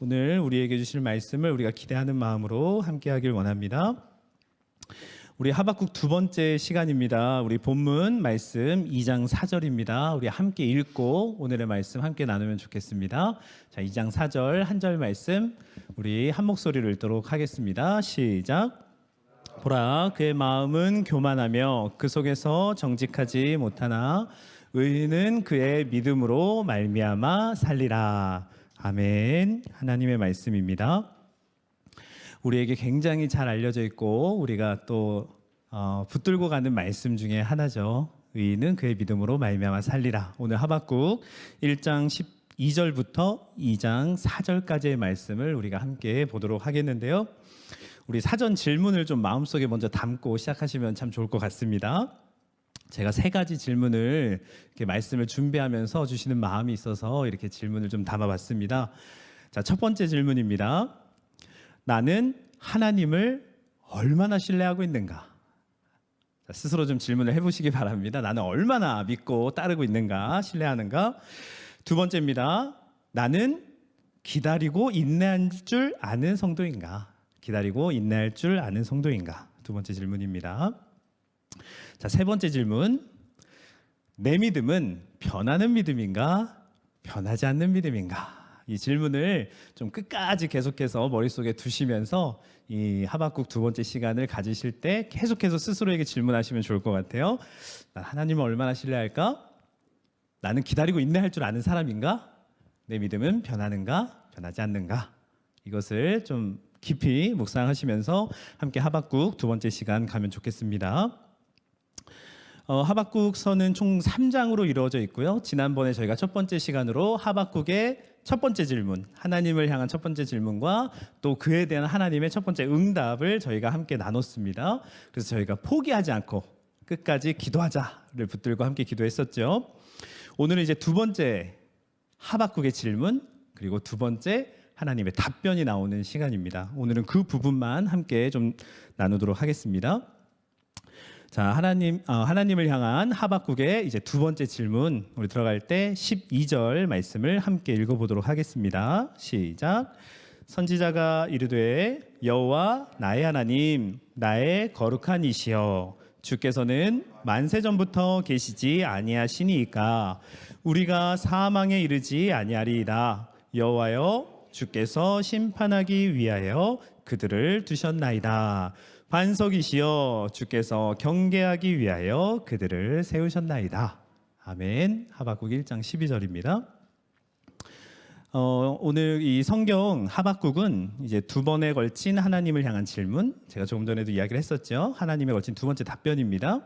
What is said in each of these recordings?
오늘 우리에게 주실 말씀을 우리가 기대하는 마음으로 함께 하길 원합니다. 우리 하박국 두 번째 시간입니다. 우리 본문 말씀 2장 4절입니다. 우리 함께 읽고 오늘의 말씀 함께 나누면 좋겠습니다. 자, 2장 4절 한 절 말씀 우리 한 목소리로 읽도록 하겠습니다. 시작. 보라, 그의 마음은 교만하며 그 속에서 정직하지 못하나 의인은 그의 믿음으로 말미암아 살리라. 아멘. 하나님의 말씀입니다. 우리에게 굉장히 잘 알려져 있고 우리가 또 붙들고 가는 말씀 중에 하나죠. 의인은 그의 믿음으로 말미암아 살리라. 오늘 하박국 1장 12절부터 2장 4절까지의 말씀을 우리가 함께 보도록 하겠는데요. 우리 사전 질문을 좀 마음속에 먼저 담고 시작하시면 참 좋을 것 같습니다. 제가 세 가지 질문을 이렇게 말씀을 준비하면서 주시는 마음이 있어서 이렇게 질문을 좀 담아봤습니다. 자, 첫 번째 질문입니다. 나는 하나님을 얼마나 신뢰하고 있는가? 자, 스스로 좀 질문을 해보시기 바랍니다. 나는 얼마나 믿고 따르고 있는가, 신뢰하는가? 두 번째입니다. 나는 기다리고 인내할 줄 아는 성도인가? 기다리고 인내할 줄 아는 성도인가? 두 번째 질문입니다. 자, 세 번째 질문. 내 믿음은 변하는 믿음인가? 변하지 않는 믿음인가? 이 질문을 좀 끝까지 계속해서 머릿속에 두시면서 이 하박국 두 번째 시간을 가지실 때 계속해서 스스로에게 질문하시면 좋을 것 같아요. 난 하나님을 얼마나 신뢰할까? 나는 기다리고 인내할 줄 아는 사람인가? 내 믿음은 변하는가? 변하지 않는가? 이것을 좀 깊이 묵상하시면서 함께 하박국 두 번째 시간 가면 좋겠습니다. 하박국서는 총 3장으로 이루어져 있고요. 지난번에 저희가 첫 번째 시간으로 하박국의 첫 번째 질문, 하나님을 향한 첫 번째 질문과 또 그에 대한 하나님의 첫 번째 응답을 저희가 함께 나눴습니다. 그래서 저희가 포기하지 않고 끝까지 기도하자를 붙들고 함께 기도했었죠. 오늘은 이제 두 번째 하박국의 질문, 그리고 두 번째 하나님의 답변이 나오는 시간입니다. 오늘은 그 부분만 함께 좀 나누도록 하겠습니다. 자, 하나님을 향한 하박국의 이제 두 번째 질문, 우리 들어갈 때 12절 말씀을 함께 읽어보도록 하겠습니다. 시작. 선지자가 이르되 여호와 나의 하나님, 나의 거룩한 이시여, 주께서는 만세 전부터 계시지 아니하시니이까 우리가 사망에 이르지 아니하리이다. 여호와여, 주께서 심판하기 위하여 그들을 두셨나이다. 반석이시여, 주께서 경계하기 위하여 그들을 세우셨나이다. 아멘. 하박국 1장 12절입니다. 오늘 이 성경 하박국은 이제 두 번에 걸친 하나님을 향한 질문, 제가 조금 전에도 이야기를 했었죠. 하나님에 걸친 두 번째 답변입니다.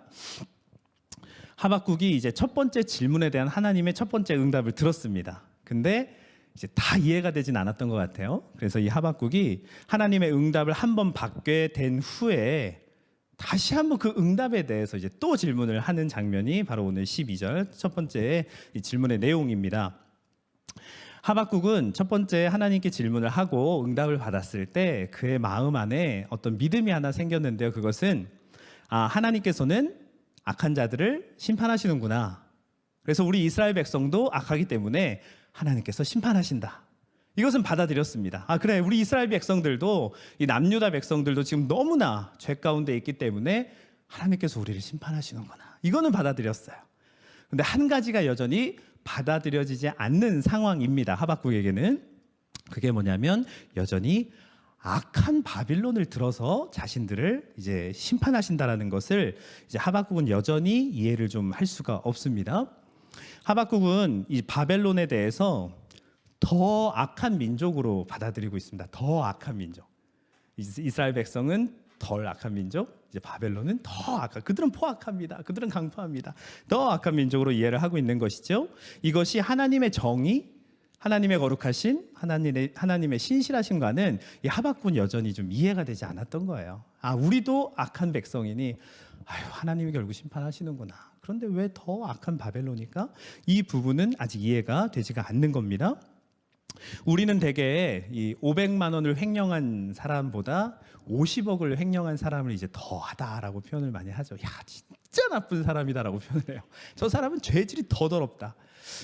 하박국이 이제 첫 번째 질문에 대한 하나님의 첫 번째 응답을 들었습니다. 근데 이제 다 이해가 되진 않았던 것 같아요. 그래서 이 하박국이 하나님의 응답을 한번 받게 된 후에 다시 한번 그 응답에 대해서 이제 또 질문을 하는 장면이 바로 오늘 12절 첫 번째 이 질문의 내용입니다. 하박국은 첫 번째 하나님께 질문을 하고 응답을 받았을 때 그의 마음 안에 어떤 믿음이 하나 생겼는데요. 그것은 하나님께서는 악한 자들을 심판하시는구나. 그래서 우리 이스라엘 백성도 악하기 때문에 하나님께서 심판하신다. 이것은 받아들였습니다. 그래, 우리 이스라엘 백성들도 이 남유다 백성들도 지금 너무나 죄 가운데 있기 때문에 하나님께서 우리를 심판하시는구나. 이거는 받아들였어요. 근데 한 가지가 여전히 받아들여지지 않는 상황입니다. 하박국에게는. 그게 뭐냐면 여전히 악한 바빌론을 들어서 자신들을 이제 심판하신다라는 것을 이제 하박국은 여전히 이해를 좀 할 수가 없습니다. 하박국은 이 바벨론에 대해서 더 악한 민족으로 받아들이고 있습니다. 더 악한 민족. 이스라엘 백성은 덜 악한 민족, 이제 바벨론은 더 악한, 그들은 포악합니다. 그들은 강포합니다. 더 악한 민족으로 이해를 하고 있는 것이죠. 이것이 하나님의 정의, 하나님의 거룩하신, 하나님의 신실하심과는 이 하박국은 여전히 좀 이해가 되지 않았던 거예요. 우리도 악한 백성이니 하나님이 결국 심판하시는구나. 그런데 왜 더 악한 바벨론일까? 이 부분은 아직 이해가 되지가 않는 겁니다. 우리는 대개 이 500만 원을 횡령한 사람보다 50억을 횡령한 사람을 이제 더하다라고 표현을 많이 하죠. 야, 진짜 나쁜 사람이다라고 표현을 해요. 저 사람은 죄질이 더 더럽다.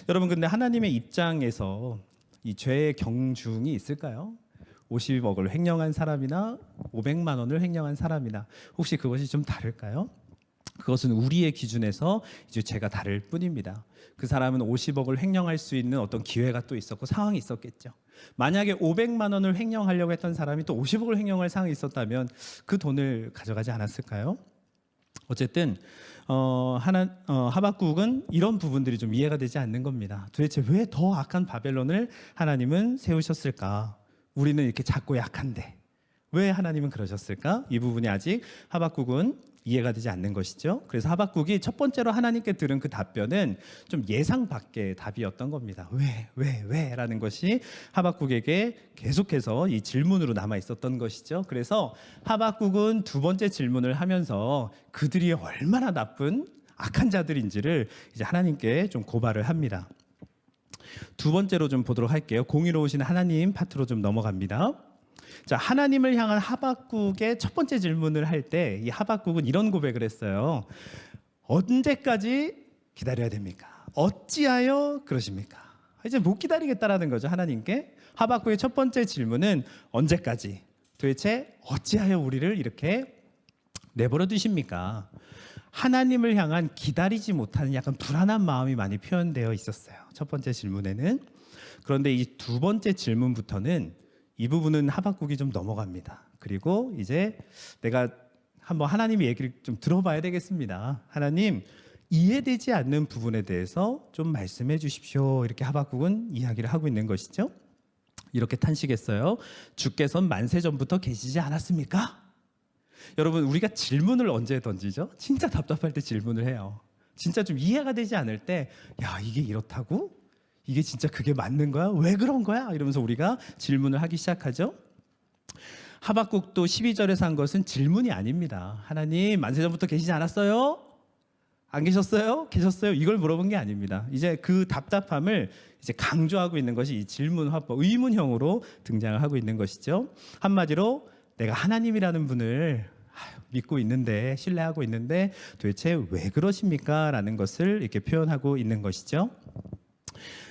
여러분, 근데 하나님의 입장에서 이 죄의 경중이 있을까요? 50억을 횡령한 사람이나 500만 원을 횡령한 사람이나 혹시 그것이 좀 다를까요? 그것은 우리의 기준에서 이제 죄가 다를 뿐입니다. 그 사람은 50억을 횡령할 수 있는 어떤 기회가 또 있었고 상황이 있었겠죠. 만약에 500만 원을 횡령하려고 했던 사람이 또 50억을 횡령할 상황이 있었다면 그 돈을 가져가지 않았을까요? 어쨌든 하박국은 이런 부분들이 좀 이해가 되지 않는 겁니다. 도대체 왜 더 악한 바벨론을 하나님은 세우셨을까? 우리는 이렇게 작고 약한데 왜 하나님은 그러셨을까? 이 부분이 아직 하박국은 이해가 되지 않는 것이죠. 그래서 하박국이 첫 번째로 하나님께 들은 그 답변은 좀 예상 밖의 답이었던 겁니다. 왜? 라는 것이 하박국에게 계속해서 이 질문으로 남아 있었던 것이죠. 그래서 하박국은 두 번째 질문을 하면서 그들이 얼마나 나쁜 악한 자들인지를 이제 하나님께 좀 고발을 합니다. 두 번째로 좀 보도록 할게요. 공의로우신 하나님 파트로 좀 넘어갑니다. 자, 하나님을 향한 하박국의 첫 번째 질문을 할 때 이 하박국은 이런 고백을 했어요. 언제까지 기다려야 됩니까? 어찌하여 그러십니까? 이제 못 기다리겠다라는 거죠, 하나님께. 하박국의 첫 번째 질문은 언제까지? 도대체 어찌하여 우리를 이렇게 내버려 두십니까? 하나님을 향한 기다리지 못하는 약간 불안한 마음이 많이 표현되어 있었어요. 첫 번째 질문에는. 그런데 이 두 번째 질문부터는 이 부분은 하박국이 좀 넘어갑니다. 그리고 이제 내가 한번 하나님의 얘기를 좀 들어봐야 되겠습니다. 하나님, 이해되지 않는 부분에 대해서 좀 말씀해 주십시오. 이렇게 하박국은 이야기를 하고 있는 것이죠. 이렇게 탄식했어요. 주께서는 만세 전부터 계시지 않았습니까? 여러분, 우리가 질문을 언제 던지죠? 진짜 답답할 때 질문을 해요. 진짜 좀 이해가 되지 않을 때, 야, 이게 이렇다고? 이게 진짜 그게 맞는 거야? 왜 그런 거야? 이러면서 우리가 질문을 하기 시작하죠. 하박국도 12절에서 한 것은 질문이 아닙니다. 하나님, 만세 전부터 계시지 않았어요? 안 계셨어요? 계셨어요? 이걸 물어본 게 아닙니다. 이제 그 답답함을 이제 강조하고 있는 것이 이 질문 화법, 의문형으로 등장을 하고 있는 것이죠. 한마디로 내가 하나님이라는 분을 믿고 있는데, 신뢰하고 있는데 도대체 왜 그러십니까? 라는 것을 이렇게 표현하고 있는 것이죠.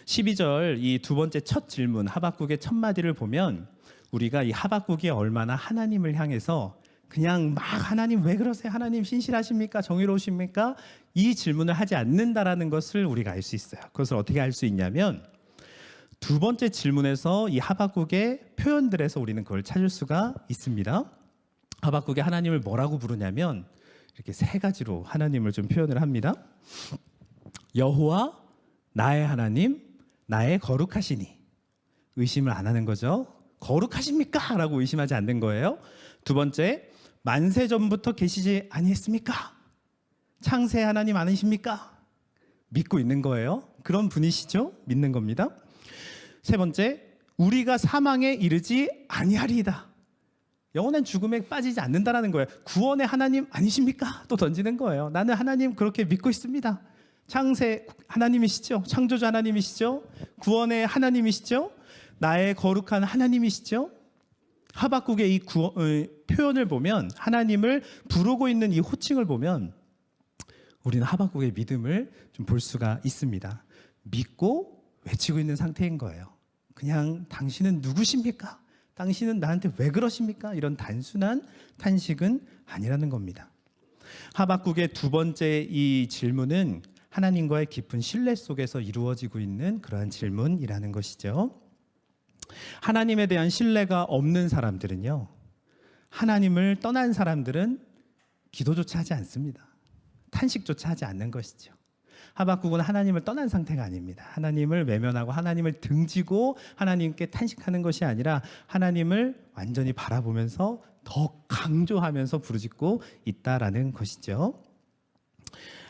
12절 이 두 번째 첫 질문 하박국의 첫 마디를 보면 우리가 이 하박국이 얼마나 하나님을 향해서 그냥 막 하나님 왜 그러세요? 하나님 신실하십니까? 정의로우십니까? 이 질문을 하지 않는다라는 것을 우리가 알 수 있어요. 그것을 어떻게 알 수 있냐면 두 번째 질문에서 이 하박국의 표현들에서 우리는 그걸 찾을 수가 있습니다. 하박국이 하나님을 뭐라고 부르냐면 이렇게 세 가지로 하나님을 좀 표현을 합니다. 여호와 나의 하나님, 나의 거룩하시니. 의심을 안 하는 거죠. 거룩하십니까? 라고 의심하지 않는 거예요. 두 번째, 만세 전부터 계시지 아니했습니까? 창세 하나님 아니십니까? 믿고 있는 거예요. 그런 분이시죠? 믿는 겁니다. 세 번째, 우리가 사망에 이르지 아니하리이다. 영원한 죽음에 빠지지 않는다라는 거예요. 구원의 하나님 아니십니까? 또 던지는 거예요. 나는 하나님 그렇게 믿고 있습니다. 창세 하나님이시죠? 창조주 하나님이시죠? 구원의 하나님이시죠? 나의 거룩한 하나님이시죠? 하박국의 이 표현을 보면 하나님을 부르고 있는 이 호칭을 보면 우리는 하박국의 믿음을 좀 볼 수가 있습니다. 믿고 외치고 있는 상태인 거예요. 그냥 당신은 누구십니까? 당신은 나한테 왜 그러십니까? 이런 단순한 탄식은 아니라는 겁니다. 하박국의 두 번째 이 질문은 하나님과의 깊은 신뢰 속에서 이루어지고 있는 그러한 질문이라는 것이죠. 하나님에 대한 신뢰가 없는 사람들은요, 하나님을 떠난 사람들은 기도조차 하지 않습니다. 탄식조차 하지 않는 것이죠. 하박국은 하나님을 떠난 상태가 아닙니다. 하나님을 외면하고 하나님을 등지고 하나님께 탄식하는 것이 아니라 하나님을 완전히 바라보면서 더 강조하면서 부르짖고 있다라는 것이죠.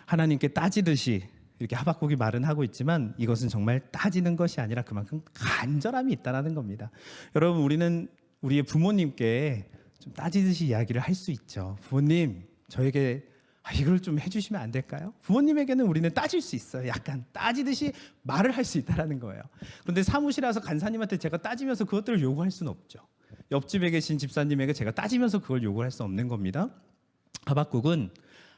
하나님께 따지듯이 이렇게 하박국이 말은 하고 있지만 이것은 정말 따지는 것이 아니라 그만큼 간절함이 있다라는 겁니다. 여러분, 우리는 우리의 부모님께 좀 따지듯이 이야기를 할 수 있죠. 부모님, 저에게 이걸 좀 해주시면 안 될까요? 부모님에게는 우리는 따질 수 있어요. 약간 따지듯이 말을 할 수 있다라는 거예요. 그런데 사무실에 와서 간사님한테 제가 따지면서 그것들을 요구할 수는 없죠. 옆집에 계신 집사님에게 제가 따지면서 그걸 요구할 수 없는 겁니다. 하박국은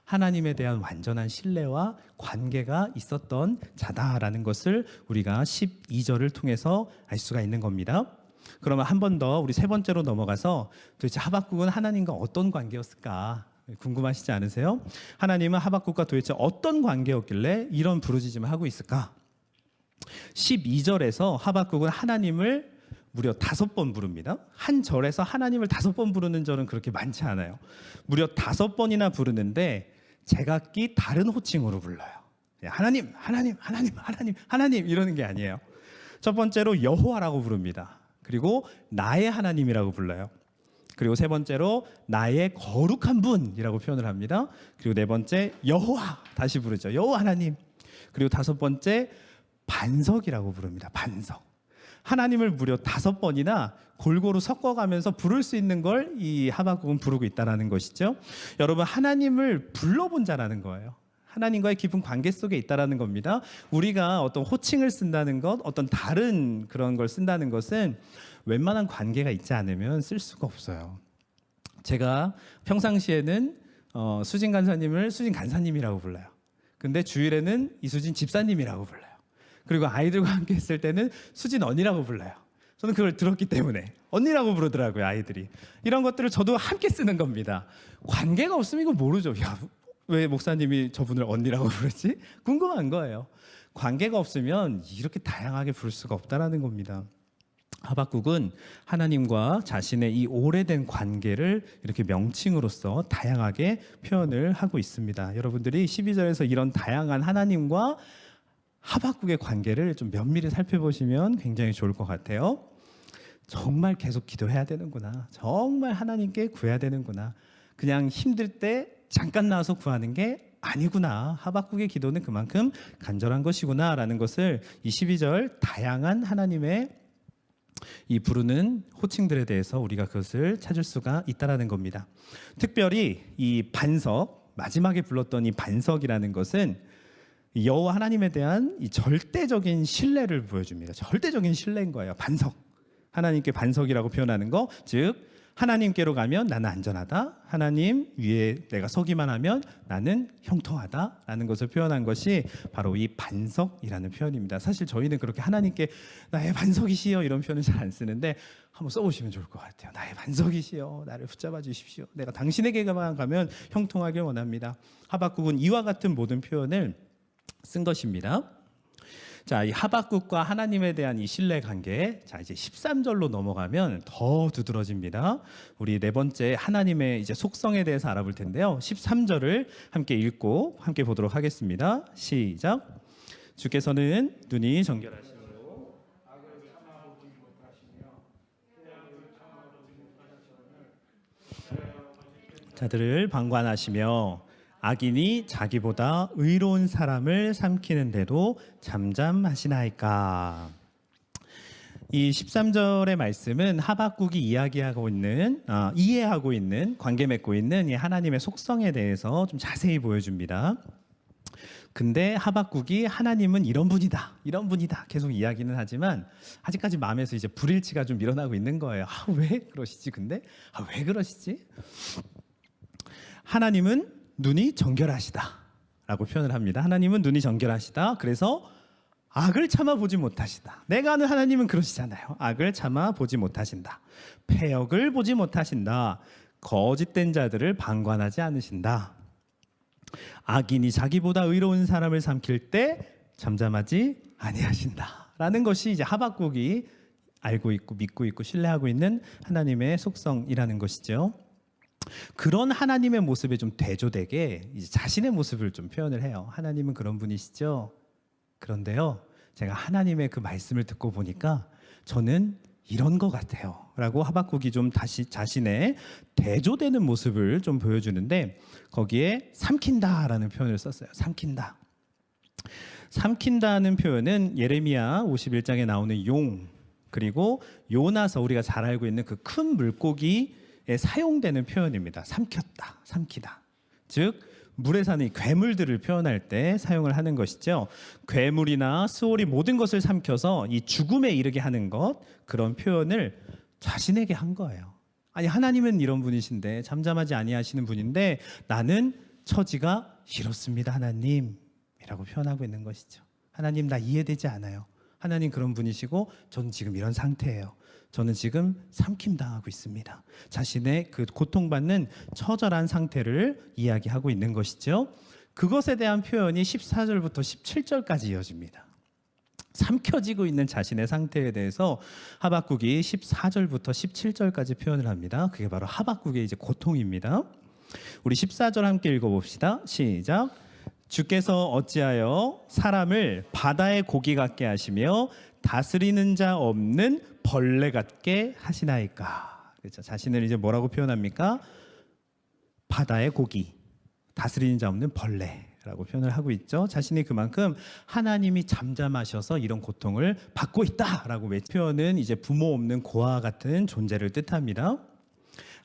하나님에 대한 완전한 신뢰와 관계가 있었던 자다라는 것을 우리가 12절을 통해서 알 수가 있는 겁니다. 그러면 한 번 더 우리 세 번째로 넘어가서 도대체 하박국은 하나님과 어떤 관계였을까 궁금하시지 않으세요? 하나님은 하박국과 도대체 어떤 관계였길래 이런 부르짖음을 하고 있을까? 12절에서 하박국은 하나님을 무려 5번 부릅니다. 한 절에서 하나님을 5번 부르는 절은 그렇게 많지 않아요. 무려 5번이나 부르는데 제각기 다른 호칭으로 불러요. 하나님, 하나님, 하나님, 하나님, 하나님 이러는 게 아니에요. 첫 번째로 여호와라고 부릅니다. 그리고 나의 하나님이라고 불러요. 그리고 세 번째로 나의 거룩한 분이라고 표현을 합니다. 그리고 네 번째 여호와 다시 부르죠. 여호와 하나님. 그리고 다섯 번째 반석이라고 부릅니다. 반석. 하나님을 무려 5번이나 골고루 섞어가면서 부를 수 있는 걸 이 하박국은 부르고 있다는 것이죠. 여러분, 하나님을 불러본 자라는 거예요. 하나님과의 깊은 관계 속에 있다는 겁니다. 우리가 어떤 호칭을 쓴다는 것, 어떤 다른 그런 걸 쓴다는 것은 웬만한 관계가 있지 않으면 쓸 수가 없어요. 제가 평상시에는 수진 간사님을 수진 간사님이라고 불러요. 근데 주일에는 이수진 집사님이라고 불러요. 그리고 아이들과 함께 있을 때는 수진 언니라고 불러요. 저는 그걸 들었기 때문에 언니라고 부르더라고요, 아이들이. 이런 것들을 저도 함께 쓰는 겁니다. 관계가 없으면 이거 모르죠. 야, 왜 목사님이 저분을 언니라고 부르지? 궁금한 거예요. 관계가 없으면 이렇게 다양하게 부를 수가 없다는 겁니다. 하박국은 하나님과 자신의 이 오래된 관계를 이렇게 명칭으로서 다양하게 표현을 하고 있습니다. 여러분들이 12절에서 이런 다양한 하나님과 하박국의 관계를 좀 면밀히 살펴보시면 굉장히 좋을 것 같아요. 정말 계속 기도해야 되는구나. 정말 하나님께 구해야 되는구나. 그냥 힘들 때 잠깐 나와서 구하는 게 아니구나. 하박국의 기도는 그만큼 간절한 것이구나 라는 것을 이 12절 다양한 하나님의 이 부르는 호칭들에 대해서 우리가 그것을 찾을 수가 있다는 겁니다. 특별히 이 반석, 마지막에 불렀던 이 반석이라는 것은 여호와 하나님에 대한 이 절대적인 신뢰를 보여줍니다. 절대적인 신뢰인 거예요. 반석. 하나님께 반석이라고 표현하는 거, 즉 하나님께로 가면 나는 안전하다. 하나님 위에 내가 서기만 하면 나는 형통하다라는 것을 표현한 것이 바로 이 반석이라는 표현입니다. 사실 저희는 그렇게 하나님께 나의 반석이시여 이런 표현을 잘 안 쓰는데 한번 써보시면 좋을 것 같아요. 나의 반석이시여, 나를 붙잡아 주십시오. 내가 당신에게만 가면 형통하길 원합니다. 하박국은 이와 같은 모든 표현을 쓴 것입니다. 자, 이 하박국과 하나님에 대한 이 신뢰 관계, 자 이제 13절로 넘어가면 더 두드러집니다. 우리 네 번째 하나님의 이제 속성에 대해서 알아볼 텐데요. 13절을 함께 읽고 함께 보도록 하겠습니다. 시작. 주께서는 눈이 정결하시고 자들을 방관하시며 악인이 자기보다 의로운 사람을 삼키는데도 잠잠하시나이까. 이 13절의 말씀은 하박국이 이해하고 있는 관계 맺고 있는 이 하나님의 속성에 대해서 좀 자세히 보여줍니다. 근데 하박국이 하나님은 이런 분이다 계속 이야기는 하지만 아직까지 마음에서 이제 불일치가 좀 일어나고 있는 거예요. 왜 그러시지? 왜 그러시지? 하나님은 눈이 정결하시다 라고 표현을 합니다. 하나님은 눈이 정결하시다. 그래서 악을 참아보지 못하시다. 내가 아는 하나님은 그러시잖아요. 악을 참아보지 못하신다. 패역을 보지 못하신다. 거짓된 자들을 방관하지 않으신다. 악인이 자기보다 의로운 사람을 삼킬 때 잠잠하지 아니하신다 라는 것이 이제 하박국이 알고 있고 믿고 있고 신뢰하고 있는 하나님의 속성이라는 것이죠. 그런 하나님의 모습에 좀 대조되게 이제 자신의 모습을 좀 표현을 해요. 하나님은 그런 분이시죠. 그런데요, 제가 하나님의 그 말씀을 듣고 보니까 저는 이런 것 같아요 라고 하박국이 좀 다시 자신의 대조되는 모습을 좀 보여주는데 거기에 삼킨다라는 표현을 썼어요. 삼킨다는 표현은 예레미야 51장에 나오는 용, 그리고 요나서 우리가 잘 알고 있는 그 큰 물고기에 사용되는 표현입니다. 삼키다. 즉 물에 사는 괴물들을 표현할 때 사용을 하는 것이죠. 괴물이나 수월이 모든 것을 삼켜서 이 죽음에 이르게 하는 것, 그런 표현을 자신에게 한 거예요. 아니, 하나님은 이런 분이신데, 잠잠하지 아니하시는 분인데 나는 처지가 이렇습니다, 하나님이라고 표현하고 있는 것이죠. 하나님, 나 이해되지 않아요. 하나님 그런 분이시고 저는 지금 이런 상태예요. 저는 지금 삼킴당하고 있습니다. 자신의 그 고통받는 처절한 상태를 이야기하고 있는 것이죠. 그것에 대한 표현이 14절부터 17절까지 이어집니다. 삼켜지고 있는 자신의 상태에 대해서 하박국이 14절부터 17절까지 표현을 합니다. 그게 바로 하박국의 이제 고통입니다. 우리 14절 함께 읽어봅시다. 시작. 주께서 어찌하여 사람을 바다의 고기 같게 하시며 다스리는 자 없는 벌레 같게 하시나이까. 그렇죠. 자신을 이제 뭐라고 표현합니까? 바다의 고기, 다스리는 자 없는 벌레라고 표현을 하고 있죠. 자신이 그만큼 하나님이 잠잠하셔서 이런 고통을 받고 있다라고 표현은 이제 부모 없는 고아 같은 존재를 뜻합니다.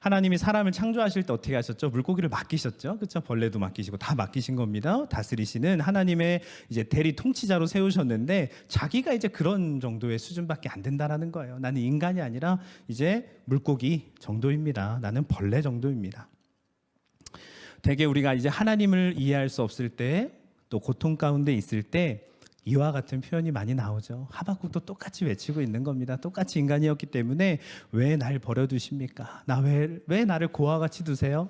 하나님이 사람을 창조하실 때 어떻게 하셨죠? 물고기를 맡기셨죠. 그렇죠? 벌레도 맡기시고 다 맡기신 겁니다. 다스리시는 하나님의 이제 대리 통치자로 세우셨는데 자기가 이제 그런 정도의 수준밖에 안 된다라는 거예요. 나는 인간이 아니라 이제 물고기 정도입니다. 나는 벌레 정도입니다. 대개 우리가 이제 하나님을 이해할 수 없을 때, 또 고통 가운데 있을 때 이와 같은 표현이 많이 나오죠. 하박국도 똑같이 외치고 있는 겁니다. 똑같이 인간이었기 때문에 왜 날 버려두십니까? 왜 나를 고아같이 두세요?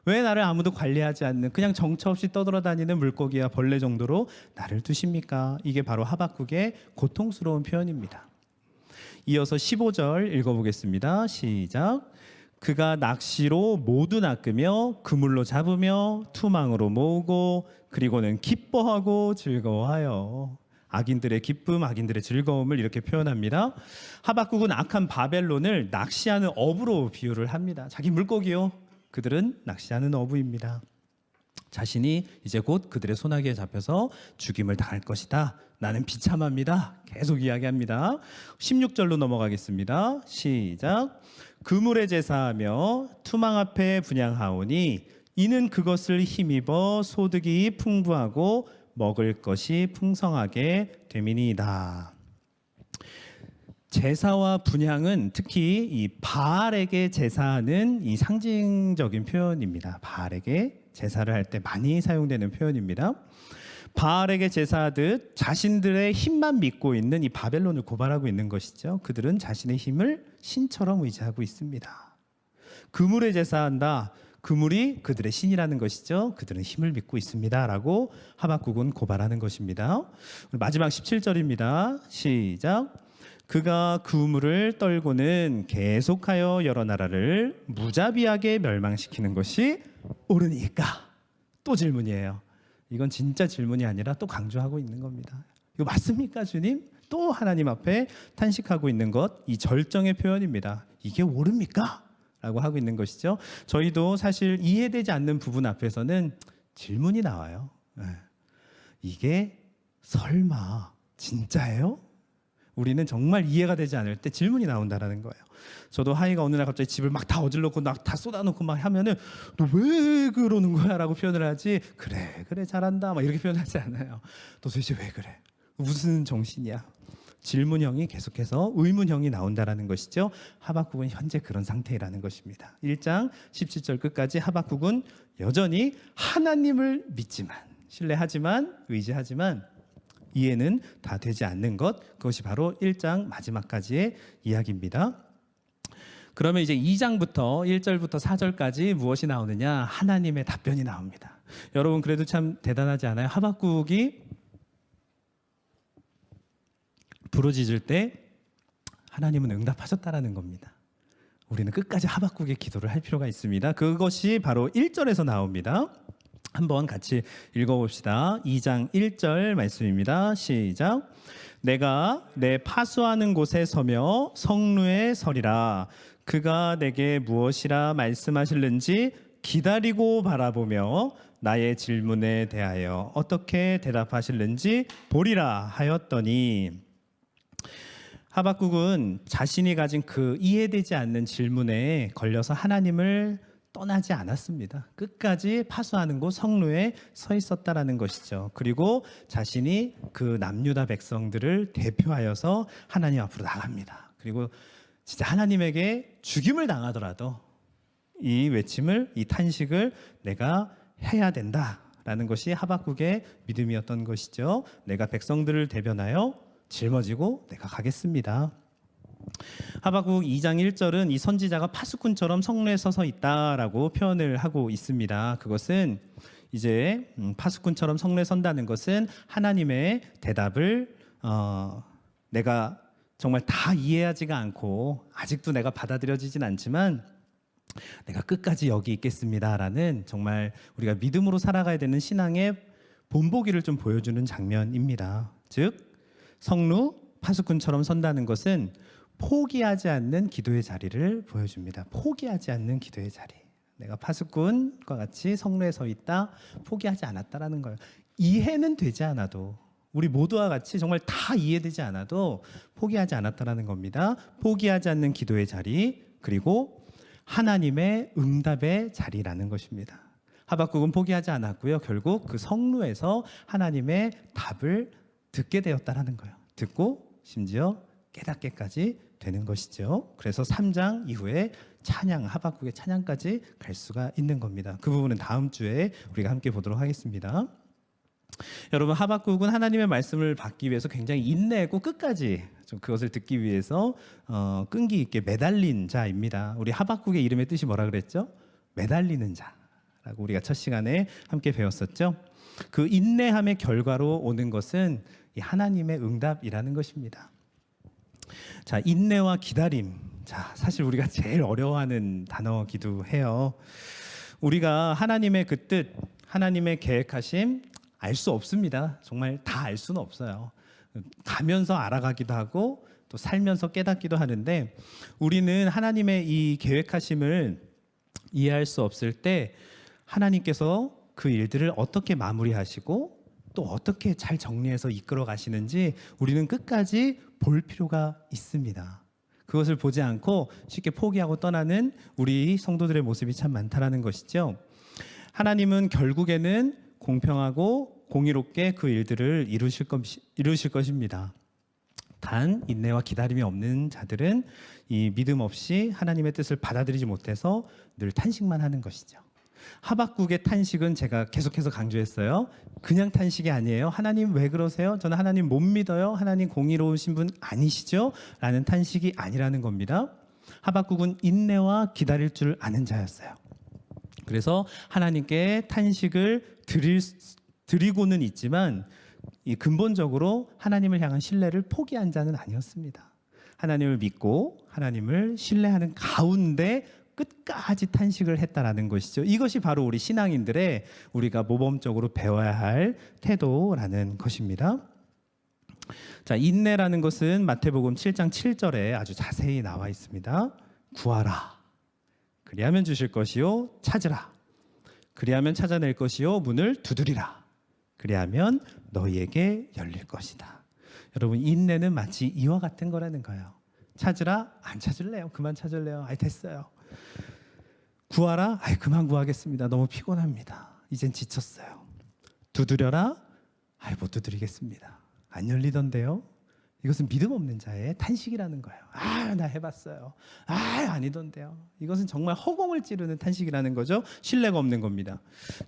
왜 나를 아무도 관리하지 않는 그냥 정처 없이 떠돌아다니는 물고기와 벌레 정도로 나를 두십니까? 이게 바로 하박국의 고통스러운 표현입니다. 이어서 15절 읽어보겠습니다. 시작. 그가 낚시로 모두 낚으며 그물로 잡으며 투망으로 모으고 그리고는 기뻐하고 즐거워하여. 악인들의 기쁨, 악인들의 즐거움을 이렇게 표현합니다. 하박국은 악한 바벨론을 낚시하는 어부로 비유를 합니다. 자기 물고기요, 그들은 낚시하는 어부입니다. 자신이 이제 곧 그들의 소나기에 잡혀서 죽임을 당할 것이다. 나는 비참합니다. 계속 이야기합니다. 16절로 넘어가겠습니다. 시작. 그물에 제사하며 투망 앞에 분향하오니 이는 그것을 힘입어 소득이 풍부하고 먹을 것이 풍성하게 됨이니이다. 제사와 분향은 특히 이 바알에게 제사하는 이 상징적인 표현입니다. 바알에게 제사를 할 때 많이 사용되는 표현입니다. 바알에게 제사하듯 자신들의 힘만 믿고 있는 이 바벨론을 고발하고 있는 것이죠. 그들은 자신의 힘을 신처럼 의지하고 있습니다. 그물에 제사한다. 그물이 그들의 신이라는 것이죠. 그들은 힘을 믿고 있습니다 라고 하박국은 고발하는 것입니다. 마지막 17절입니다. 시작. 그가 그물을 떨고는 계속하여 여러 나라를 무자비하게 멸망시키는 것이 옳으니까. 또 질문이에요. 이건 진짜 질문이 아니라 또 강조하고 있는 겁니다. 이거 맞습니까, 주님? 또 하나님 앞에 탄식하고 있는 것, 이 절정의 표현입니다. 이게 옳습니까? 라고 하고 있는 것이죠. 저희도 사실 이해되지 않는 부분 앞에서는 질문이 나와요. 이게 설마 진짜예요? 우리는 정말 이해가 되지 않을 때 질문이 나온다라는 거예요. 저도 하이가 어느 날 갑자기 집을 막 다 어질러놓고 막 다 쏟아놓고 막 하면은 너 왜 그러는 거야? 라고 표현을 하지. 그래 잘한다 막 이렇게 표현하지 않아요. 너 도대체 왜 그래? 무슨 정신이야? 질문형이 계속해서 의문형이 나온다라는 것이죠. 하박국은 현재 그런 상태라는 것입니다. 1장 17절 끝까지 하박국은 여전히 하나님을 믿지만, 신뢰하지만, 의지하지만 이해는 다 되지 않는 것, 그것이 바로 1장 마지막까지의 이야기입니다. 그러면 이제 2장부터 1절부터 4절까지 무엇이 나오느냐? 하나님의 답변이 나옵니다. 여러분 그래도 참 대단하지 않아요? 하박국이 부르짖을 때 하나님은 응답하셨다라는 겁니다. 우리는 끝까지 하박국의 기도를 할 필요가 있습니다. 그것이 바로 1절에서 나옵니다. 한번 같이 읽어봅시다. 2장 1절 말씀입니다. 시작. 내가 내 파수하는 곳에 서며 성루에 서리라. 그가 내게 무엇이라 말씀하실는지 기다리고 바라보며 나의 질문에 대하여 어떻게 대답하실는지 보리라 하였더니. 하박국은 자신이 가진 그 이해되지 않는 질문에 걸려서 하나님을 떠나지 않았습니다. 끝까지 파수하는 곳 성루에 서 있었다라는 것이죠. 그리고 자신이 그 남유다 백성들을 대표하여서 하나님 앞으로 나갑니다. 그리고 진짜 하나님에게 죽임을 당하더라도 이 외침을, 이 탄식을 내가 해야 된다라는 것이 하박국의 믿음이었던 것이죠. 내가 백성들을 대변하여 짊어지고 내가 가겠습니다. 하박국 2장 1절은 이 선지자가 파수꾼처럼 성내에 서서 있다라고 표현을 하고 있습니다. 그것은 이제 파수꾼처럼 성내에 선다는 것은 하나님의 대답을 내가 정말 다 이해하지가 않고 아직도 내가 받아들여지진 않지만 내가 끝까지 여기 있겠습니다라는 정말 우리가 믿음으로 살아가야 되는 신앙의 본보기를 좀 보여주는 장면입니다. 즉 성루 파수꾼처럼 선다는 것은 포기하지 않는 기도의 자리를 보여줍니다. 포기하지 않는 기도의 자리. 내가 파수꾼과 같이 성루에 서 있다, 포기하지 않았다라는 거예요. 이해는 되지 않아도, 우리 모두와 같이 정말 다 이해되지 않아도 포기하지 않았다라는 겁니다. 포기하지 않는 기도의 자리, 그리고 하나님의 응답의 자리라는 것입니다. 하박국은 포기하지 않았고요. 결국 그 성루에서 하나님의 답을 듣게 되었다라는 거예요. 듣고 심지어 깨닫게까지 되는 것이죠. 그래서 3장 이후에 찬양, 하박국의 찬양까지 갈 수가 있는 겁니다. 그 부분은 다음 주에 우리가 함께 보도록 하겠습니다. 여러분, 하박국은 하나님의 말씀을 받기 위해서 굉장히 인내했고 끝까지 좀 그것을 듣기 위해서 끈기 있게 매달린 자입니다. 우리 하박국의 이름의 뜻이 뭐라 그랬죠? 매달리는 자라고 우리가 첫 시간에 함께 배웠었죠. 그 인내함의 결과로 오는 것은 이 하나님의 응답이라는 것입니다. 자, 인내와 기다림. 자, 사실 우리가 제일 어려워하는 단어기도 해요. 우리가 하나님의 그 뜻, 하나님의 계획하심 알 수 없습니다. 정말 다 알 수는 없어요. 가면서 알아가기도 하고 또 살면서 깨닫기도 하는데, 우리는 하나님의 이 계획하심을 이해할 수 없을 때 하나님께서 그 일들을 어떻게 마무리하시고 또 어떻게 잘 정리해서 이끌어 가시는지 우리는 끝까지 볼 필요가 있습니다. 그것을 보지 않고 쉽게 포기하고 떠나는 우리 성도들의 모습이 참 많다라는 것이죠. 하나님은 결국에는 공평하고 공의롭게 그 일들을 이루실 것입니다. 단 인내와 기다림이 없는 자들은 이 믿음 없이 하나님의 뜻을 받아들이지 못해서 늘 탄식만 하는 것이죠. 하박국의 탄식은 제가 계속해서 강조했어요. 그냥 탄식이 아니에요. 하나님 왜 그러세요? 저는 하나님 못 믿어요. 하나님 공의로우신 분 아니시죠? 라는 탄식이 아니라는 겁니다. 하박국은 인내와 기다릴 줄 아는 자였어요. 그래서 하나님께 탄식을 드리고는 있지만 이 근본적으로 하나님을 향한 신뢰를 포기한 자는 아니었습니다. 하나님을 믿고 하나님을 신뢰하는 가운데 끝까지 탄식을 했다라는 것이죠. 이것이 바로 우리 신앙인들의 우리가 모범적으로 배워야 할 태도라는 것입니다. 자, 인내라는 것은 마태복음 7장 7절에 아주 자세히 나와 있습니다. 구하라, 그리하면 주실 것이요, 찾으라, 그리하면 찾아낼 것이요, 문을 두드리라, 그리하면 너희에게 열릴 것이다. 여러분, 인내는 마치 이와 같은 거라는 거예요. 찾으라, 안 찾을래요. 그만 찾을래요. 아이 됐어요. 구하라, 아이 그만 구하겠습니다. 너무 피곤합니다. 이젠 지쳤어요. 두드려라, 아이 못 두드리겠습니다. 안 열리던데요. 이것은 믿음 없는 자의 탄식이라는 거예요. 아, 나 해봤어요. 아, 아니던데요. 이것은 정말 허공을 찌르는 탄식이라는 거죠. 신뢰가 없는 겁니다.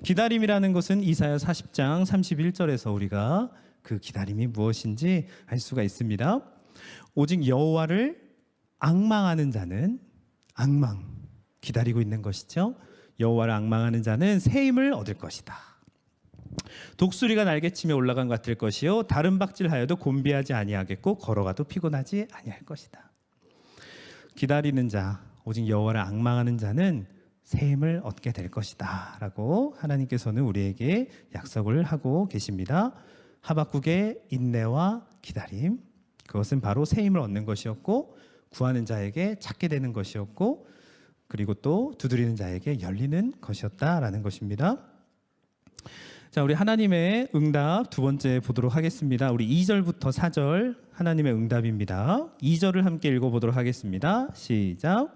기다림이라는 것은 이사야 40장 31절에서 우리가 그 기다림이 무엇인지 알 수가 있습니다. 오직 여호와를 앙망하는 자는 기다리고 있는 것이죠. 여호와를 앙망하는 자는 새 힘을 얻을 것이다. 독수리가 날개치며 올라간 것 같을 것이요, 다른 박질하여도 곤비하지 아니하겠고 걸어가도 피곤하지 아니할 것이다. 기다리는 자, 오직 여호와를 앙망하는 자는 새 힘을 얻게 될 것이다 라고 하나님께서는 우리에게 약속을 하고 계십니다. 하박국의 인내와 기다림, 그것은 바로 새 힘을 얻는 것이었고, 구하는 자에게 찾게 되는 것이었고, 그리고 또 두드리는 자에게 열리는 것이었다라는 것입니다. 자, 우리 하나님의 응답 두 번째 보도록 하겠습니다. 우리 2절부터 4절 하나님의 응답입니다. 2절을 함께 읽어보도록 하겠습니다. 시작.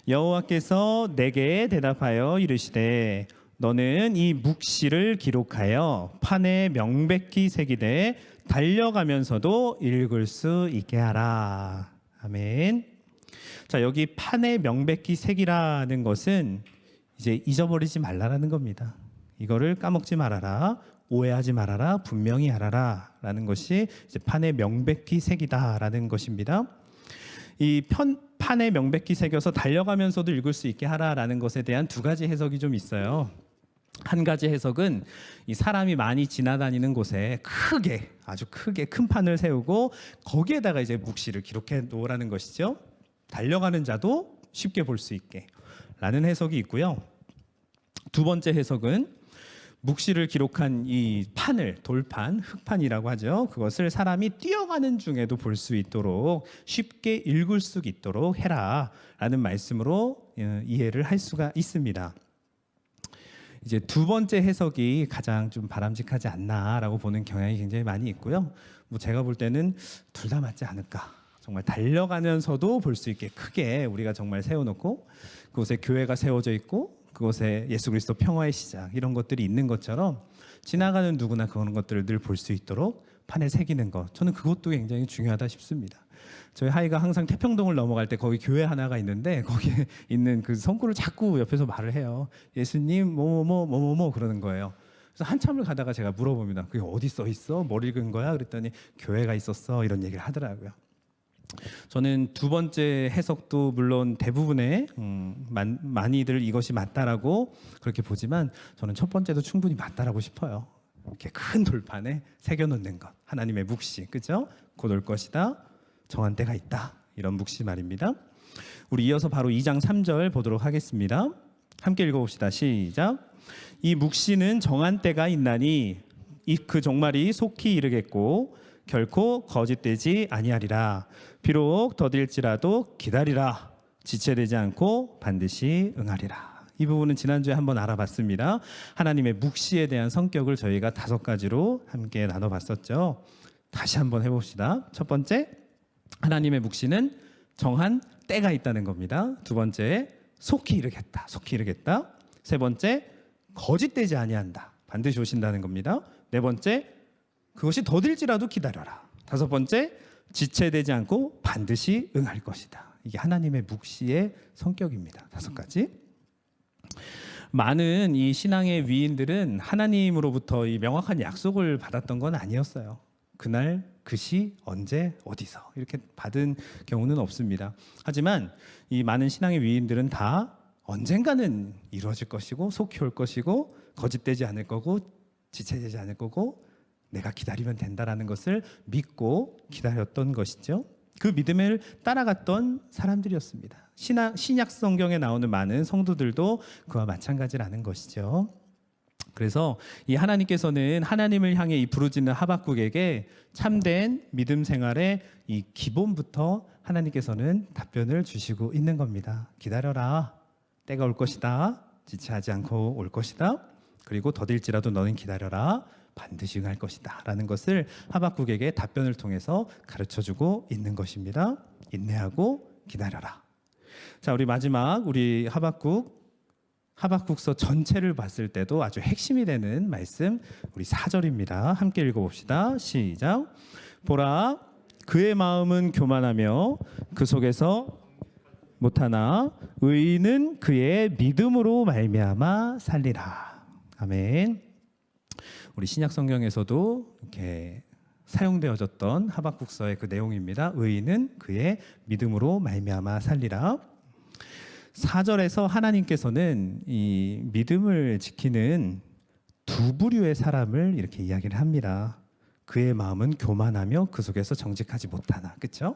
여호와께서 내게 대답하여 이르시되 너는 이 묵시를 기록하여 판에 명백히 새기되 달려가면서도 읽을 수 있게 하라. 아멘. 자, 여기 판에 명백히 새기라는 것은 이제 잊어버리지 말라라는 겁니다. 이거를 까먹지 말아라. 오해하지 말아라. 분명히 알아라. 라는 것이 이제 판에 명백히 새기다라는 것입니다. 이 판에 명백히 새겨서 달려가면서도 읽을 수 있게 하라라는 것에 대한 두 가지 해석이 좀 있어요. 한 가지 해석은 이 사람이 많이 지나다니는 곳에 크게, 아주 크게 큰 판을 세우고 거기에다가 이제 묵시를 기록해 놓으라는 것이죠. 달려가는 자도 쉽게 볼 수 있게 라는 해석이 있고요. 두 번째 해석은 묵시를 기록한 이 판을, 돌판, 흙판이라고 하죠. 그것을 사람이 뛰어가는 중에도 볼 수 있도록 쉽게 읽을 수 있도록 해라라는 말씀으로 이해를 할 수가 있습니다. 이제 두 번째 해석이 가장 좀 바람직하지 않나라고 보는 경향이 굉장히 많이 있고요. 뭐 제가 볼 때는 둘 다 맞지 않을까. 정말 달려가면서도 볼 수 있게 크게 우리가 정말 세워놓고 그곳에 교회가 세워져 있고 그곳에 예수 그리스도 평화의 시작 이런 것들이 있는 것처럼 지나가는 누구나 그런 것들을 늘 볼 수 있도록 판에 새기는 것, 저는 그것도 굉장히 중요하다 싶습니다. 저희 하이가 항상 태평동을 넘어갈 때 거기 교회 하나가 있는데 거기에 있는 그 성구를 자꾸 옆에서 말을 해요. 예수님 뭐뭐뭐 그러는 거예요. 그래서 한참을 가다가 제가 물어봅니다. 그게 어디 써 있어? 뭘 읽은 거야? 그랬더니 교회가 있었어 이런 얘기를 하더라고요. 저는 두 번째 해석도 물론 대부분의 많이들 이것이 맞다라고 그렇게 보지만 저는 첫 번째도 충분히 맞다라고 싶어요. 이렇게 큰 돌판에 새겨놓는 것, 하나님의 묵시, 그죠? 곧 올 것이다, 정한 때가 있다, 이런 묵시 말입니다. 우리 이어서 바로 2장 3절 보도록 하겠습니다. 함께 읽어봅시다. 시작. 이 묵시는 정한 때가 있나니 그 종말이 속히 이르겠고 결코 거짓되지 아니하리라. 비록 더딜지라도 기다리라. 지체되지 않고 반드시 응하리라. 이 부분은 지난주에 한번 알아봤습니다. 하나님의 묵시에 대한 성격을 저희가 5가지로 함께 나눠봤었죠. 다시 한번 해봅시다. 첫 번째, 하나님의 묵시는 정한 때가 있다는 겁니다. 두 번째, 속히 이르겠다. 속히 이르겠다. 세 번째, 거짓되지 아니한다. 반드시 오신다는 겁니다. 네 번째, 그것이 더딜지라도 기다려라. 다섯 번째, 지체되지 않고 반드시 응할 것이다. 이게 하나님의 묵시의 성격입니다. 5가지. 많은 이 신앙의 위인들은 하나님으로부터 이 명확한 약속을 받았던 건 아니었어요. 그날, 그 시, 언제, 어디서 이렇게 받은 경우는 없습니다. 하지만 이 많은 신앙의 위인들은 다 언젠가는 이루어질 것이고 속히 올 것이고 거짓되지 않을 거고 지체되지 않을 거고 내가 기다리면 된다라는 것을 믿고 기다렸던 것이죠. 그 믿음을 따라갔던 사람들이었습니다. 신약 성경에 나오는 많은 성도들도 그와 마찬가지라는 것이죠. 그래서 이 하나님께서는 하나님을 향해 이 부르짖는 하박국에게 참된 믿음 생활의 이 기본부터 하나님께서는 답변을 주시고 있는 겁니다. 기다려라. 때가 올 것이다. 지체하지 않고 올 것이다. 그리고 더딜지라도 너는 기다려라. 반드시 응할 것이다 라는 것을 하박국에게 답변을 통해서 가르쳐주고 있는 것입니다. 인내하고 기다려라. 자, 우리 마지막 우리 하박국서 전체를 봤을 때도 아주 핵심이 되는 말씀 우리 4절입니다. 함께 읽어봅시다. 시작. 보라, 그의 마음은 교만하며 그 속에서 못하나 의인은 그의 믿음으로 말미암아 살리라. 아멘. 우리 신약 성경에서도 이렇게 사용되어졌던 하박국서의 그 내용입니다. 의인은 그의 믿음으로 말미암아 살리라. 4절에서 하나님께서는 이 믿음을 지키는 두 부류의 사람을 이렇게 이야기를 합니다. 그의 마음은 교만하며 그 속에서 정직하지 못하나. 그렇죠?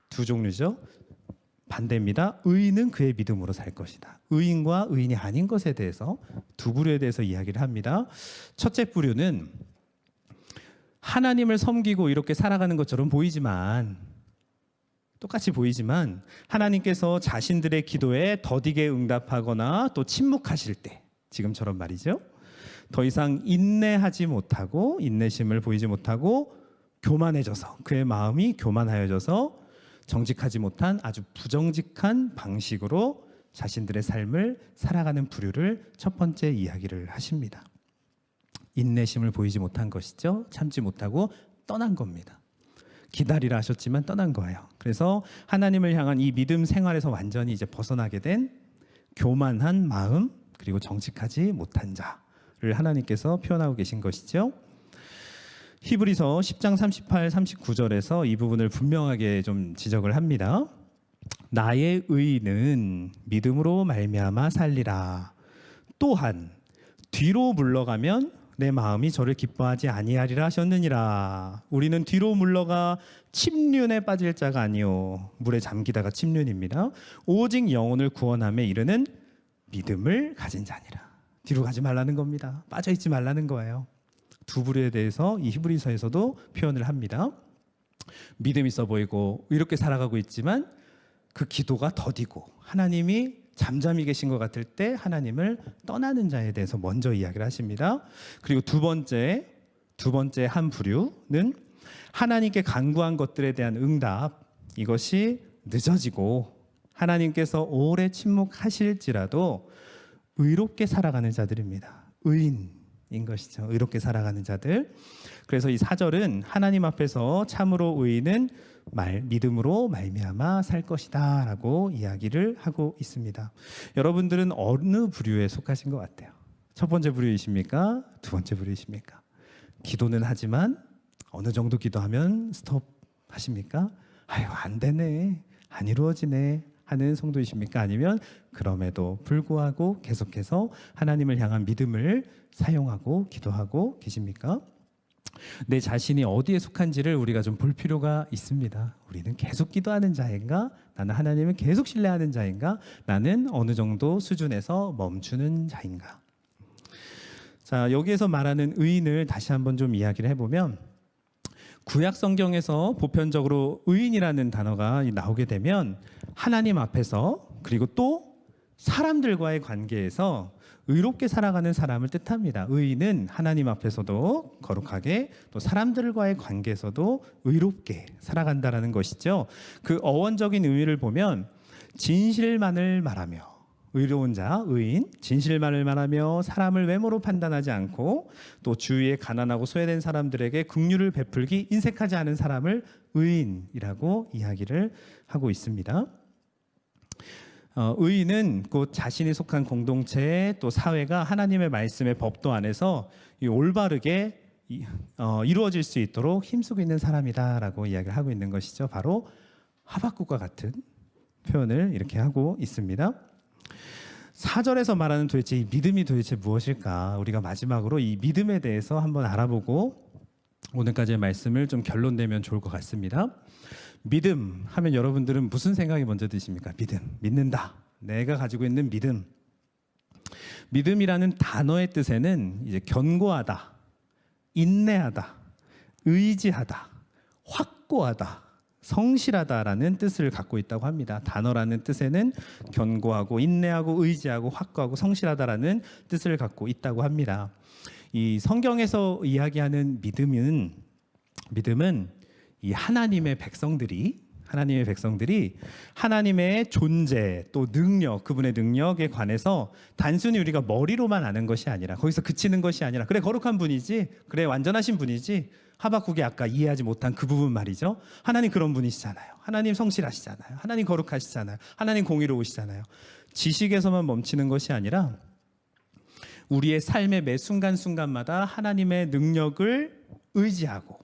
두 종류죠. 반대입니다. 의인은 그의 믿음으로 살 것이다. 의인과 의인이 아닌 것에 대해서 두 부류에 대해서 이야기를 합니다. 첫째 부류는 하나님을 섬기고 이렇게 살아가는 것처럼 보이지만 똑같이 보이지만 하나님께서 자신들의 기도에 더디게 응답하거나 또 침묵하실 때 지금처럼 말이죠. 더 이상 인내하지 못하고 인내심을 보이지 못하고 교만해져서 그의 마음이 교만하여져서 정직하지 못한 아주 부정직한 방식으로 자신들의 삶을 살아가는 부류를 첫 번째 이야기를 하십니다. 인내심을 보이지 못한 것이죠. 참지 못하고 떠난 겁니다. 기다리라 하셨지만 떠난 거예요. 그래서 하나님을 향한 이 믿음 생활에서 완전히 이제 벗어나게 된 교만한 마음 그리고 정직하지 못한 자 하나님께서 표현하고 계신 것이죠. 히브리서 10장 38, 39절에서 이 부분을 분명하게 좀 지적을 합니다. 나의 의는 믿음으로 말미암아 살리라. 또한 뒤로 물러가면 내 마음이 저를 기뻐하지 아니하리라 하셨느니라. 우리는 뒤로 물러가 침륜에 빠질 자가 아니요 물에 잠기다가 침륜입니다. 오직 영혼을 구원함에 이르는 믿음을 가진 자니라. 뒤로 가지 말라는 겁니다. 빠져 있지 말라는 거예요. 두 부류에 대해서 이 히브리서에서도 표현을 합니다. 믿음 있어 보이고 이렇게 살아가고 있지만 그 기도가 더디고 하나님이 잠잠히 계신 것 같을 때 하나님을 떠나는 자에 대해서 먼저 이야기를 하십니다. 그리고 두 번째 한 부류는 하나님께 간구한 것들에 대한 응답, 이것이 늦어지고 하나님께서 오래 침묵하실지라도 의롭게 살아가는 자들입니다. 의인인 것이죠. 의롭게 살아가는 자들. 그래서 이 4절은 하나님 앞에서 참으로 의인은 믿음으로 말미암아 살 것이다 라고 이야기를 하고 있습니다. 여러분들은 어느 부류에 속하신 것 같아요? 첫 번째 부류이십니까? 두 번째 부류이십니까? 기도는 하지만 어느 정도 기도하면 스톱하십니까? 아유, 안 되네, 안 이루어지네 하는 성도이십니까? 아니면 그럼에도 불구하고 계속해서 하나님을 향한 믿음을 사용하고 기도하고 계십니까? 내 자신이 어디에 속한지를 우리가 좀 볼 필요가 있습니다. 우리는 계속 기도하는 자인가? 나는 하나님을 계속 신뢰하는 자인가? 나는 어느 정도 수준에서 멈추는 자인가? 자, 여기에서 말하는 의인을 다시 한번 좀 이야기를 해보면, 구약 성경에서 보편적으로 의인이라는 단어가 나오게 되면 하나님 앞에서 그리고 또 사람들과의 관계에서 의롭게 살아가는 사람을 뜻합니다. 의인은 하나님 앞에서도 거룩하게, 또 사람들과의 관계에서도 의롭게 살아간다라는 것이죠. 그 어원적인 의미를 보면 진실만을 말하며, 의로운 자, 의인, 진실만을 말하며 사람을 외모로 판단하지 않고 또 주위에 가난하고 소외된 사람들에게 긍휼을 베풀기 인색하지 않은 사람을 의인이라고 이야기를 하고 있습니다. 의인은 곧 자신이 속한 공동체 또 사회가 하나님의 말씀의 법도 안에서 올바르게 이루어질 수 있도록 힘쓰고 있는 사람이다라고 이야기를 하고 있는 것이죠. 바로 하박국과 같은 표현을 이렇게 하고 있습니다. 4절에서 말하는 도대체 이 믿음이 도대체 무엇일까? 우리가 마지막으로 이 믿음에 대해서 한번 알아보고 오늘까지의 말씀을 좀 결론내면 좋을 것 같습니다. 믿음 하면 여러분들은 무슨 생각이 먼저 드십니까? 믿음, 믿는다. 내가 가지고 있는 믿음. 믿음이라는 단어의 뜻에는 이제 견고하다, 인내하다, 의지하다, 확고하다, 성실하다라는 뜻을 갖고 있다고 합니다. 단어라는 뜻에는 견고하고 인내하고 의지하고 확고하고 성실하다라는 뜻을 갖고 있다고 합니다. 이 성경에서 이야기하는 믿음은 이 하나님의 백성들이 하나님의 존재 또 능력, 그분의 능력에 관해서 단순히 우리가 머리로만 아는 것이 아니라, 거기서 그치는 것이 아니라, 그래 거룩한 분이지, 그래 완전하신 분이지, 하박국이 아까 이해하지 못한 그 부분 말이죠. 하나님 그런 분이시잖아요. 하나님 성실하시잖아요. 하나님 거룩하시잖아요. 하나님 공의로우시잖아요. 지식에서만 멈추는 것이 아니라 우리의 삶의 매 순간순간마다 하나님의 능력을 의지하고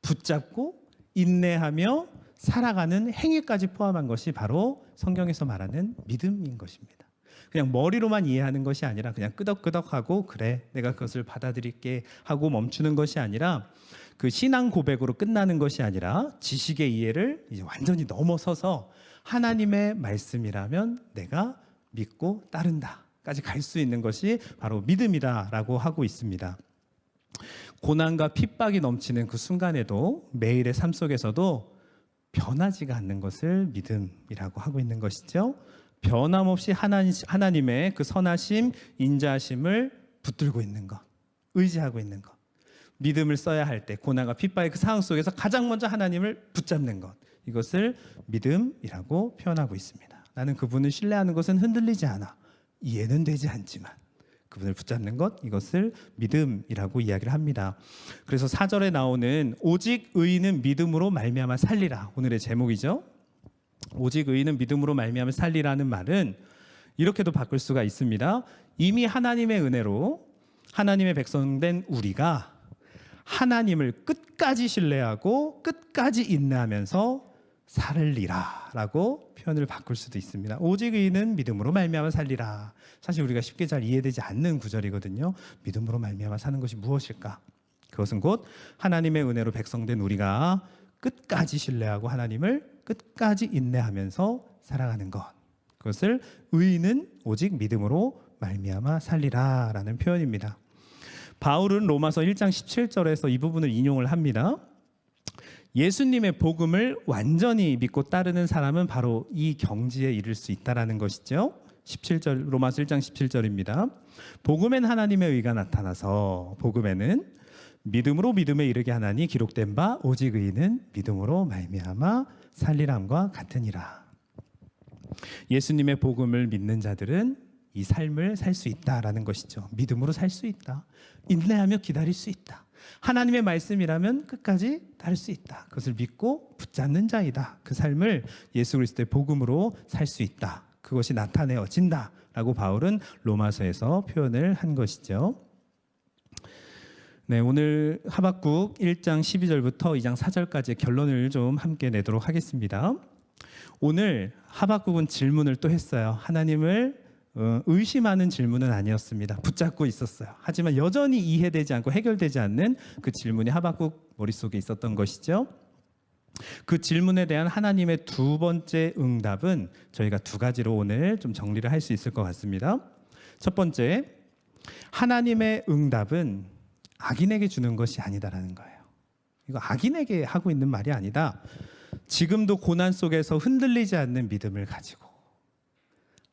붙잡고 인내하며 살아가는 행위까지 포함한 것이 바로 성경에서 말하는 믿음인 것입니다. 그냥 머리로만 이해하는 것이 아니라 그냥 끄덕끄덕하고 그래 내가 그것을 받아들일게 하고 멈추는 것이 아니라, 그 신앙 고백으로 끝나는 것이 아니라 지식의 이해를 이제 완전히 넘어서서 하나님의 말씀이라면 내가 믿고 따른다까지 갈 수 있는 것이 바로 믿음이다라고 하고 있습니다. 고난과 핍박이 넘치는 그 순간에도 매일의 삶 속에서도 변하지가 않는 것을 믿음이라고 하고 있는 것이죠. 변함없이 하나님의 그 선하심, 인자하심을 붙들고 있는 것, 의지하고 있는 것. 믿음을 써야 할 때 고난과 핍박의 그 상황 속에서 가장 먼저 하나님을 붙잡는 것, 이것을 믿음이라고 표현하고 있습니다. 나는 그분을 신뢰하는 것은 흔들리지 않아. 이해는 되지 않지만 그분을 붙잡는 것, 이것을 믿음이라고 이야기를 합니다. 그래서 4절에 나오는 오직 의인은 믿음으로 말미암아 살리라, 오늘의 제목이죠. 오직 의인은 믿음으로 말미암아 살리라는 말은 이렇게도 바꿀 수가 있습니다. 이미 하나님의 은혜로 하나님의 백성된 우리가 하나님을 끝까지 신뢰하고 끝까지 인내하면서 살리라 라고 표현을 바꿀 수도 있습니다. 오직 의인은 믿음으로 말미암아 살리라. 사실 우리가 쉽게 잘 이해되지 않는 구절이거든요. 믿음으로 말미암아 사는 것이 무엇일까? 그것은 곧 하나님의 은혜로 백성된 우리가 끝까지 신뢰하고 하나님을 끝까지 인내하면서 살아가는 것. 그것을 의인은 오직 믿음으로 말미암아 살리라 라는 표현입니다. 바울은 로마서 1장 17절에서 이 부분을 인용을 합니다. 예수님의 복음을 완전히 믿고 따르는 사람은 바로 이 경지에 이를 수 있다라는 것이죠. 17절 로마서 1장 17절입니다. 복음엔 하나님의 의가 나타나서 복음에는 믿음으로 믿음에 이르게 하나니 기록된 바 오직 의인은 믿음으로 말미암아 살리람과 같으니라. 예수님의 복음을 믿는 자들은 이 삶을 살 수 있다라는 것이죠. 믿음으로 살 수 있다. 인내하며 기다릴 수 있다. 하나님의 말씀이라면 끝까지 따를 수 있다. 그것을 믿고 붙잡는 자이다. 그 삶을 예수 그리스도의 복음으로 살 수 있다. 그것이 나타내어진다 라고 바울은 로마서에서 표현을 한 것이죠. 네, 오늘 하박국 1장 12절부터 2장 4절까지의 결론을 좀 함께 내도록 하겠습니다. 오늘 하박국은 질문을 또 했어요. 하나님을 의심하는 질문은 아니었습니다. 붙잡고 있었어요. 하지만 여전히 이해되지 않고 해결되지 않는 그 질문이 하박국 머릿속에 있었던 것이죠. 그 질문에 대한 하나님의 두 번째 응답은 저희가 두 가지로 오늘 좀 정리를 할 수 있을 것 같습니다. 첫 번째, 하나님의 응답은 악인에게 주는 것이 아니다라는 거예요. 이거 악인에게 하고 있는 말이 아니다. 지금도 고난 속에서 흔들리지 않는 믿음을 가지고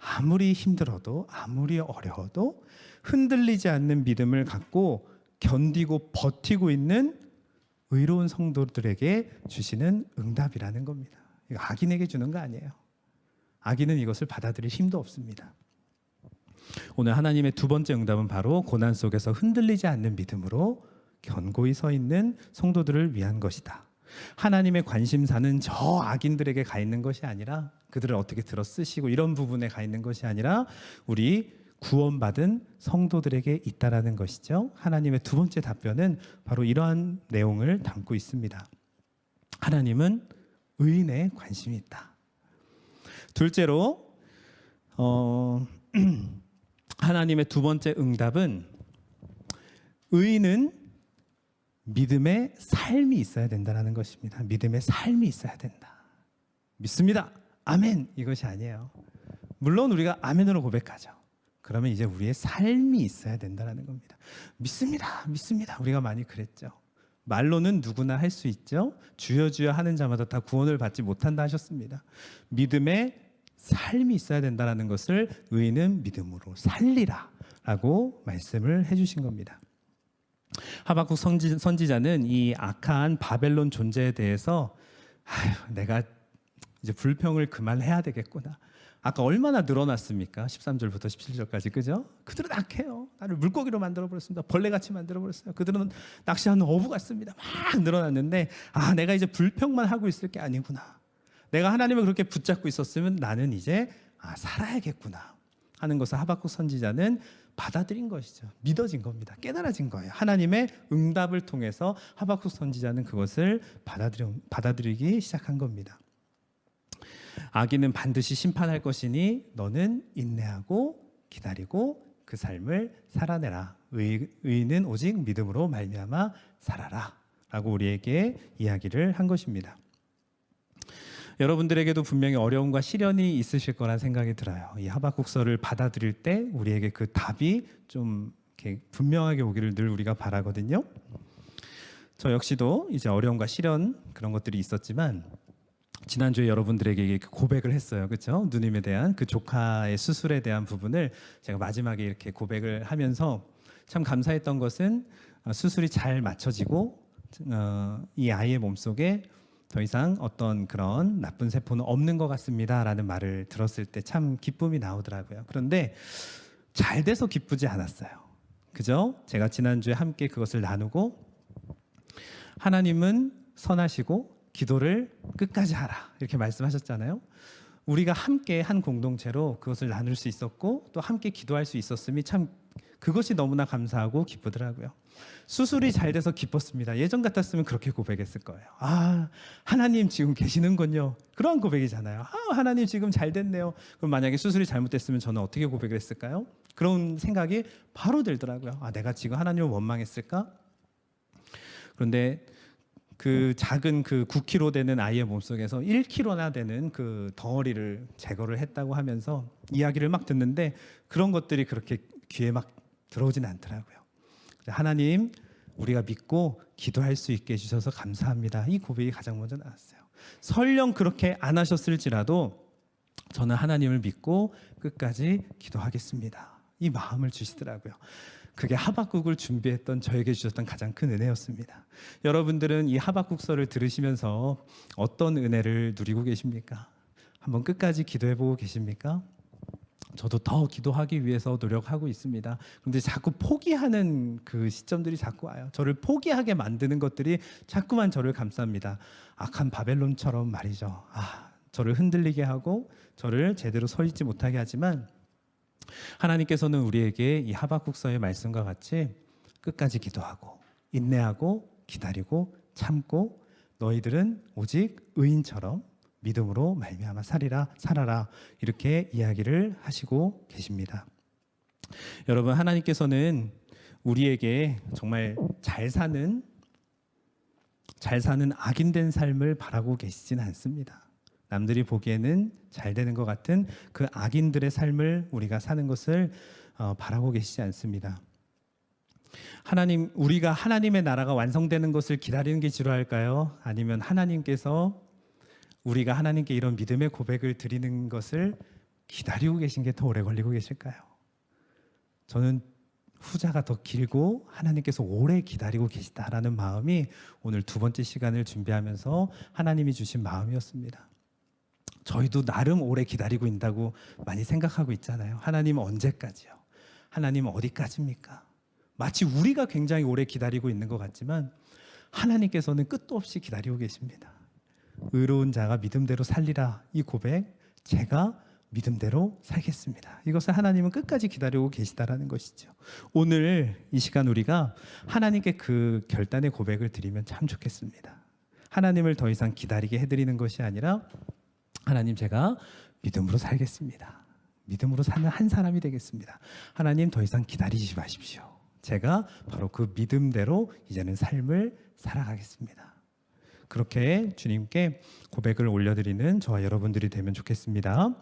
아무리 힘들어도 아무리 어려워도 흔들리지 않는 믿음을 갖고 견디고 버티고 있는 의로운 성도들에게 주시는 응답이라는 겁니다. 이거 악인에게 주는 거 아니에요. 악인은 이것을 받아들일 힘도 없습니다. 오늘 하나님의 두 번째 응답은 바로 고난 속에서 흔들리지 않는 믿음으로 견고히 서 있는 성도들을 위한 것이다. 하나님의 관심사는 저 악인들에게 가 있는 것이 아니라 그들을 어떻게 들어 쓰시고 이런 부분에 가 있는 것이 아니라 우리 구원받은 성도들에게 있다라는 것이죠. 하나님의 두 번째 답변은 바로 이러한 내용을 담고 있습니다. 하나님은 의인에 관심이 있다. 둘째로 하나님의 두 번째 응답은 의인은 믿음의 삶이 있어야 된다는 것입니다. 믿음의 삶이 있어야 된다. 믿습니다. 아멘. 이것이 아니에요. 물론 우리가 아멘으로 고백하죠. 그러면 이제 우리의 삶이 있어야 된다는 겁니다. 믿습니다. 믿습니다. 우리가 많이 그랬죠. 말로는 누구나 할 수 있죠. 주여 주여 하는 자마다 다 구원을 받지 못한다 하셨습니다. 믿음의 삶이 있어야 된다는 것을 의인은 믿음으로 살리라 라고 말씀을 해주신 겁니다. 하박국 선지자는 이 악한 바벨론 존재에 대해서 내가 이제 불평을 그만해야 되겠구나. 아까 얼마나 늘어났습니까? 13절부터 17절까지 그죠? 그들은 악해요. 나를 물고기로 만들어버렸습니다. 벌레같이 만들어버렸어요. 그들은 낚시하는 어부 같습니다. 막 늘어났는데 내가 이제 불평만 하고 있을 게 아니구나. 내가 하나님을 그렇게 붙잡고 있었으면 나는 이제 살아야겠구나 하는 것을 하박국 선지자는 받아들인 것이죠. 믿어진 겁니다. 깨달아진 거예요. 하나님의 응답을 통해서 하박국 선지자는 그것을 받아들이기 시작한 겁니다. 악인은 반드시 심판할 것이니 너는 인내하고 기다리고 그 삶을 살아내라. 의인은 오직 믿음으로 말미암아 살아라 라고 우리에게 이야기를 한 것입니다. 여러분들에게도 분명히 어려움과 시련이 있으실 거란 생각이 들어요. 이 하박국서를 받아들일 때 우리에게 그 답이 좀 이렇게 분명하게 오기를 늘 우리가 바라거든요. 저 역시도 이제 어려움과 시련 그런 것들이 있었지만 지난주에 여러분들에게 고백을 했어요. 그렇죠? 누님에 대한 그 조카의 수술에 대한 부분을 제가 마지막에 이렇게 고백을 하면서 참 감사했던 것은 수술이 잘 맞춰지고 이 아이의 몸속에 더 이상 어떤 그런 나쁜 세포는 없는 것 같습니다라는 말을 들었을 때 참 기쁨이 나오더라고요. 그런데 잘 돼서 기쁘지 않았어요. 그죠? 제가 지난주에 함께 그것을 나누고 하나님은 선하시고 기도를 끝까지 하라 이렇게 말씀하셨잖아요. 우리가 함께 한 공동체로 그것을 나눌 수 있었고 또 함께 기도할 수 있었음이 참 그것이 너무나 감사하고 기쁘더라고요. 수술이 잘 돼서 기뻤습니다. 예전 같았으면 그렇게 고백했을 거예요. 아, 하나님 지금 계시는군요. 그런 고백이잖아요. 아, 하나님 지금 잘 됐네요. 그럼 만약에 수술이 잘못됐으면 저는 어떻게 고백을 했을까요? 그런 생각이 바로 들더라고요. 아, 내가 지금 하나님을 원망했을까? 그런데 그 작은 그 9kg 되는 아이의 몸속에서 1kg나 되는 그 덩어리를 제거를 했다고 하면서 이야기를 막 듣는데 그런 것들이 그렇게 귀에 막 들어오진 않더라고요. 하나님, 우리가 믿고 기도할 수 있게 해주셔서 감사합니다. 이 고백이 가장 먼저 나왔어요. 설령 그렇게 안 하셨을지라도 저는 하나님을 믿고 끝까지 기도하겠습니다. 이 마음을 주시더라고요. 그게 하박국을 준비했던 저에게 주셨던 가장 큰 은혜였습니다. 여러분들은 이 하박국서를 들으시면서 어떤 은혜를 누리고 계십니까? 한번 끝까지 기도해보고 계십니까? 저도 더 기도하기 위해서 노력하고 있습니다. 그런데 자꾸 포기하는 그 시점들이 자꾸 와요. 저를 포기하게 만드는 것들이 자꾸만 저를 감쌉니다. 악한 바벨론처럼 말이죠. 저를 흔들리게 하고 저를 제대로 서 있지 못하게 하지만 하나님께서는 우리에게 이 하박국서의 말씀과 같이 끝까지 기도하고 인내하고 기다리고 참고 너희들은 오직 의인처럼 믿음으로 말미암아 살아라 이렇게 이야기를 하시고 계십니다. 여러분, 하나님께서는 우리에게 정말 잘 사는 악인된 삶을 바라고 계시진 않습니다. 남들이 보기에는 잘 되는 것 같은 그 악인들의 삶을 우리가 사는 것을 바라고 계시지 않습니다. 우리가 하나님의 나라가 완성되는 것을 기다리는 게 지루할까요? 아니면 하나님께서 우리가 하나님께 이런 믿음의 고백을 드리는 것을 기다리고 계신 게 더 오래 걸리고 계실까요? 저는 후자가 더 길고 하나님께서 오래 기다리고 계시다라는 마음이 오늘 두 번째 시간을 준비하면서 하나님이 주신 마음이었습니다. 저희도 나름 오래 기다리고 있다고 많이 생각하고 있잖아요. 하나님 언제까지요? 하나님 어디까지입니까? 마치 우리가 굉장히 오래 기다리고 있는 것 같지만 하나님께서는 끝도 없이 기다리고 계십니다. 의로운 자가 믿음대로 살리라, 이 고백, 제가 믿음대로 살겠습니다. 이것을 하나님은 끝까지 기다리고 계시다라는 것이죠. 오늘 이 시간 우리가 하나님께 그 결단의 고백을 드리면 참 좋겠습니다. 하나님을 더 이상 기다리게 해드리는 것이 아니라 하나님, 제가 믿음으로 살겠습니다. 믿음으로 사는 한 사람이 되겠습니다. 하나님, 더 이상 기다리지 마십시오. 제가 바로 그 믿음대로 이제는 삶을 살아가겠습니다. 그렇게 주님께 고백을 올려드리는 저와 여러분들이 되면 좋겠습니다.